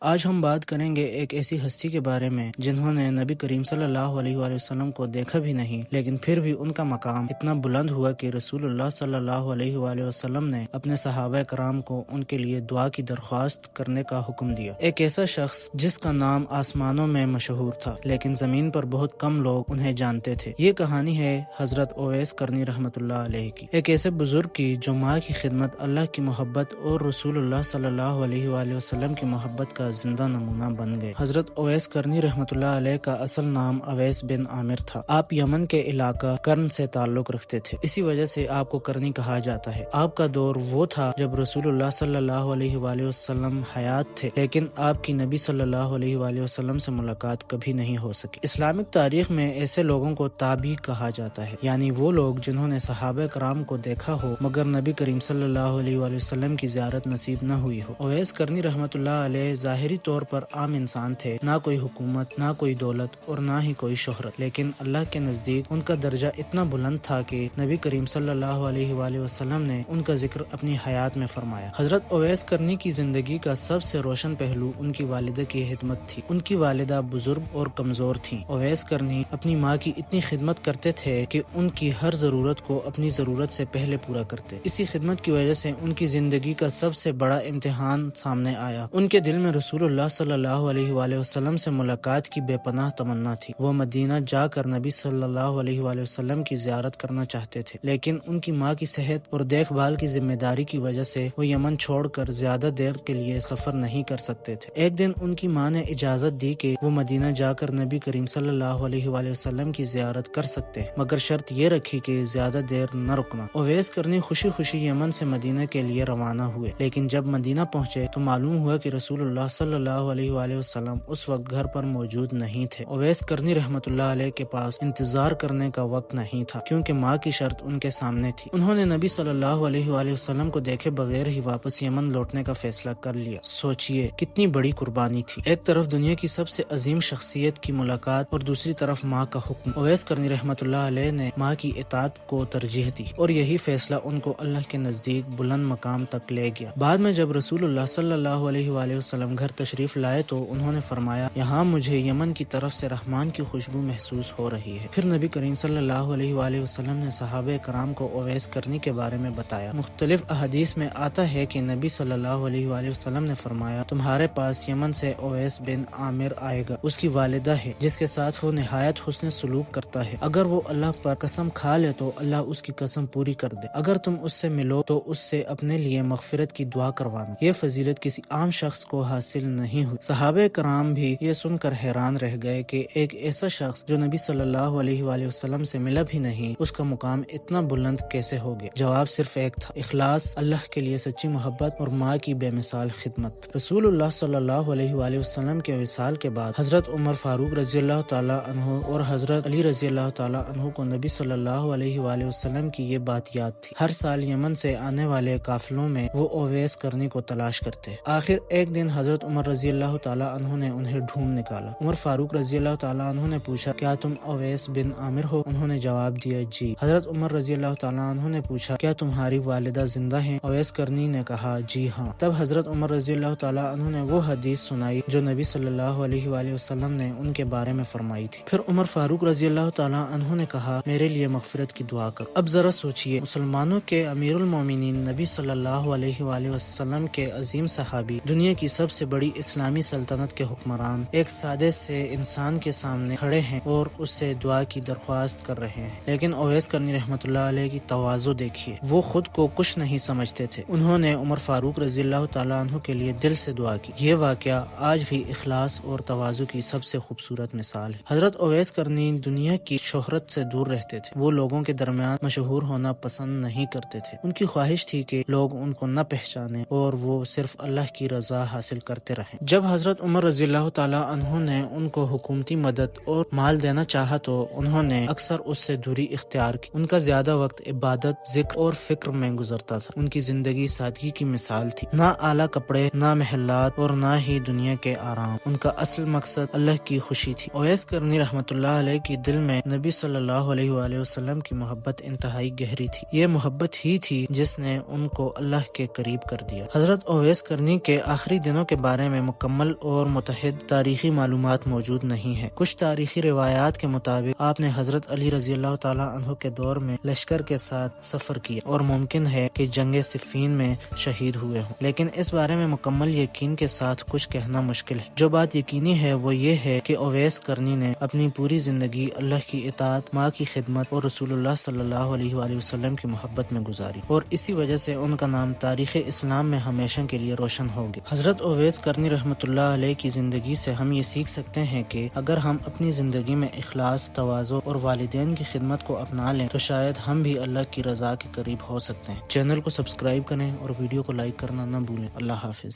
آج ہم بات کریں گے ایک ایسی ہستی کے بارے میں جنہوں نے نبی کریم صلی اللہ علیہ وآلہ وسلم کو دیکھا بھی نہیں، لیکن پھر بھی ان کا مقام اتنا بلند ہوا کہ رسول اللہ صلی اللہ علیہ وآلہ وسلم نے اپنے صحابہ کرام کو ان کے لیے دعا کی درخواست کرنے کا حکم دیا۔ ایک ایسا شخص جس کا نام آسمانوں میں مشہور تھا لیکن زمین پر بہت کم لوگ انہیں جانتے تھے۔ یہ کہانی ہے حضرت اویس کرنی رحمۃ اللہ علیہ کی، ایک ایسے بزرگ کی جو ماں کی خدمت، اللہ کی محبت اور رسول اللہ صلی اللہ علیہ وآلہ وسلم کی محبت کا زندہ نمونہ بن گئے۔ حضرت اویس کرنی رحمۃ اللہ علیہ کا اصل نام اویس بن عامر تھا۔ آپ یمن کے علاقہ کرن سے تعلق رکھتے تھے، اسی وجہ سے آپ کو کرنی کہا جاتا ہے۔ آپ کا دور وہ تھا جب رسول اللہ صلی اللہ علیہ وآلہ وسلم حیات تھے، لیکن آپ کی نبی صلی اللہ علیہ وآلہ وسلم سے ملاقات کبھی نہیں ہو سکی۔ اسلامک تاریخ میں ایسے لوگوں کو تابعی کہا جاتا ہے، یعنی وہ لوگ جنہوں نے صحابہ کرام کو دیکھا ہو مگر نبی کریم صلی اللہ علیہ وآلہ وسلم کی زیارت نصیب نہ ہوئی ہو۔ اویس کرنی رحمۃ اللہ علیہ ظاہری طور پر عام انسان تھے، نہ کوئی حکومت، نہ کوئی دولت اور نہ ہی کوئی شہرت، لیکن اللہ کے نزدیک ان کا درجہ اتنا بلند تھا کہ نبی کریم صلی اللہ علیہ وآلہ وسلم نے ان کا ذکر اپنی حیات میں فرمایا۔ حضرت اویس کرنی کی زندگی کا سب سے روشن پہلو ان کی والدہ کی خدمت تھی۔ ان کی والدہ بزرگ اور کمزور تھیں۔ اویس کرنی اپنی ماں کی اتنی خدمت کرتے تھے کہ ان کی ہر ضرورت کو اپنی ضرورت سے پہلے پورا کرتے۔ اسی خدمت کی وجہ سے ان کی زندگی کا سب سے بڑا امتحان سامنے آیا۔ ان کے دل میں رسول اللہ صلی اللہ علیہ وآلہ وسلم سے ملاقات کی بے پناہ تمنا تھی۔ وہ مدینہ جا کر نبی صلی اللہ علیہ وآلہ وسلم کی زیارت کرنا چاہتے تھے، لیکن ان کی ماں کی صحت اور دیکھ بھال کی ذمہ داری کی وجہ سے وہ یمن چھوڑ کر زیادہ دیر کے لیے سفر نہیں کر سکتے تھے۔ ایک دن ان کی ماں نے اجازت دی کہ وہ مدینہ جا کر نبی کریم صلی اللہ علیہ وآلہ وسلم کی زیارت کر سکتے ہیں، مگر شرط یہ رکھی کہ زیادہ دیر نہ رکنا۔ اویس کرنی خوشی خوشی یمن سے مدینہ کے لیے روانہ ہوئے، لیکن جب مدینہ پہنچے تو معلوم ہوا کہ رسول اللہ صلی اللہ علیہ وآلہ وسلم اس وقت گھر پر موجود نہیں تھے۔ اویس کرنی رحمۃ اللہ علیہ کے پاس انتظار کرنے کا وقت نہیں تھا، کیونکہ ماں کی شرط ان کے سامنے تھی۔ انہوں نے نبی صلی اللہ علیہ وآلہ وسلم کو دیکھے بغیر ہی واپس یمن لوٹنے کا فیصلہ کر لیا۔ سوچئے کتنی بڑی قربانی تھی، ایک طرف دنیا کی سب سے عظیم شخصیت کی ملاقات اور دوسری طرف ماں کا حکم۔ اویس کرنی رحمۃ اللہ علیہ نے ماں کی اطاعت کو ترجیح دی اور یہی فیصلہ ان کو اللہ کے نزدیک بلند مقام تک لے گیا۔ بعد میں جب رسول اللہ صلی اللہ علیہ وآلہ وسلم گھر تشریف لائے تو انہوں نے فرمایا، یہاں مجھے یمن کی طرف سے رحمان کی خوشبو محسوس ہو رہی ہے۔ پھر نبی کریم صلی اللہ علیہ وآلہ وسلم نے صحابہ کرام کو اویس کرنی کے بارے میں بتایا۔ مختلف احادیث میں آتا ہے کہ نبی صلی اللہ علیہ وآلہ وسلم نے فرمایا، تمہارے پاس یمن سے اویس بن عامر آئے گا، اس کی والدہ ہے جس کے ساتھ وہ نہایت حسن سلوک کرتا ہے۔ اگر وہ اللہ پر قسم کھا لے تو اللہ اس کی قسم پوری کر دے۔ اگر تم اس سے ملو تو اس سے اپنے لیے مغفرت کی دعا کروانا۔ یہ فضیلت کسی عام شخص کو حاصل نہیں ہوئی۔ صحابہ کرام بھی یہ سن کر حیران رہ گئے کہ ایک ایسا شخص جو نبی صلی اللہ علیہ وآلہ وسلم سے ملا بھی نہیں، اس کا مقام اتنا بلند کیسے ہو گیا؟ جواب صرف ایک تھا، اخلاص، اللہ کے لیے سچی محبت اور ماں کی بے مثال خدمت۔ رسول اللہ صلی اللہ علیہ وآلہ وسلم کے وصال کے بعد حضرت عمر فاروق رضی اللہ تعالیٰ عنہ اور حضرت علی رضی اللہ تعالیٰ عنہ کو نبی صلی اللہ علیہ وآلہ وسلم کی یہ بات یاد تھی۔ ہر سال یمن سے آنے والے قافلوں میں وہ اویس کرنی کو تلاش کرتے۔ آخر ایک دن حضرت عمر رضی اللہ تعالیٰ عنہ نے انہیں ڈھونڈ نکالا۔ عمر فاروق رضی اللہ تعالیٰ عنہ نے پوچھا، کیا تم اویس بن عامر ہو؟ انہوں نے جواب دیا، جی۔ حضرت عمر رضی اللہ تعالیٰ عنہ نے پوچھا، کیا تمہاری والدہ زندہ ہیں؟ اویس کرنی نے کہا، جی ہاں۔ تب حضرت عمر رضی اللہ تعالیٰ عنہ نے وہ حدیث سنائی جو نبی صلی اللہ علیہ وآلہ وسلم نے ان کے بارے میں فرمائی تھی۔ پھر عمر فاروق رضی اللہ تعالیٰ عنہ نے کہا، میرے لیے مغفرت کی دعا کرو۔ اب ذرا سوچئے، مسلمانوں کے امیر المومنین نبی صلی اللہ علیہ وآلہ وسلم کے عظیم صحابی، دنیا کی سب سے بڑی اسلامی سلطنت کے حکمران، ایک سادے سے انسان کے سامنے کھڑے ہیں اور اس سے دعا کی درخواست کر رہے ہیں۔ لیکن اویس کرنی رحمۃ اللہ علیہ کی تواضع دیکھیے، وہ خود کو کچھ نہیں سمجھتے تھے۔ انہوں نے عمر فاروق رضی اللہ تعالیٰ عنہ کے لیے دل سے دعا کی۔ یہ واقعہ آج بھی اخلاص اور تواضع کی سب سے خوبصورت مثال ہے۔ حضرت اویس کرنی دنیا کی شہرت سے دور رہتے تھے۔ وہ لوگوں کے درمیان مشہور ہونا پسند نہیں کرتے تھے۔ ان کی خواہش تھی کہ لوگ ان کو نہ پہچانیں اور وہ صرف اللہ کی رضا حاصل کرتے رہیں۔ جب حضرت عمر رضی اللہ تعالیٰ عنہ نے ان کو حکومتی مدد اور مال دینا چاہا تو انہوں نے اکثر اس سے دوری اختیار کی۔ ان کا زیادہ وقت عبادت، ذکر اور فکر میں گزرتا تھا۔ ان کی زندگی سادگی کی مثال تھی، نہ اعلیٰ کپڑے، نہ محلات اور نہ ہی دنیا کے آرام۔ ان کا اصل مقصد اللہ کی خوشی تھی۔ اویس کرنی رحمۃ اللہ علیہ کی دل میں نبی صلی اللہ علیہ وآلہ وسلم کی محبت انتہائی گہری تھی۔ یہ محبت ہی تھی جس نے ان کو اللہ کے قریب کر دیا۔ حضرت اویس کرنی کے آخری دنوں کے بارے میں مکمل اور متحد تاریخی معلومات موجود نہیں ہے۔ کچھ تاریخی روایات کے مطابق آپ نے حضرت علی رضی اللہ تعالیٰ عنہ کے دور میں لشکر کے ساتھ سفر کیا اور ممکن ہے کہ جنگ صفین میں شہید ہوئے ہوں، لیکن اس بارے میں مکمل یقین کے ساتھ کچھ کہنا مشکل ہے۔ جو بات یقینی ہے وہ یہ ہے کہ اویس کرنی نے اپنی پوری زندگی اللہ کی اطاعت، ماں کی خدمت اور رسول اللہ صلی اللہ علیہ وآلہ وسلم کی محبت میں گزاری، اور اسی وجہ سے ان کا نام تاریخ اسلام میں ہمیشہ کے لیے روشن ہو گیا۔ حضرت اویس کرنی رحمۃ اللہ علیہ کی زندگی سے ہم یہ سیکھ سکتے ہیں کہ اگر ہم اپنی زندگی میں اخلاص، تواضع اور والدین کی خدمت کو اپنا لیں تو شاید ہم بھی اللہ کی رضا کے قریب ہو سکتے ہیں۔ چینل کو سبسکرائب کریں اور ویڈیو کو لائک کرنا نہ بھولیں۔ اللہ حافظ۔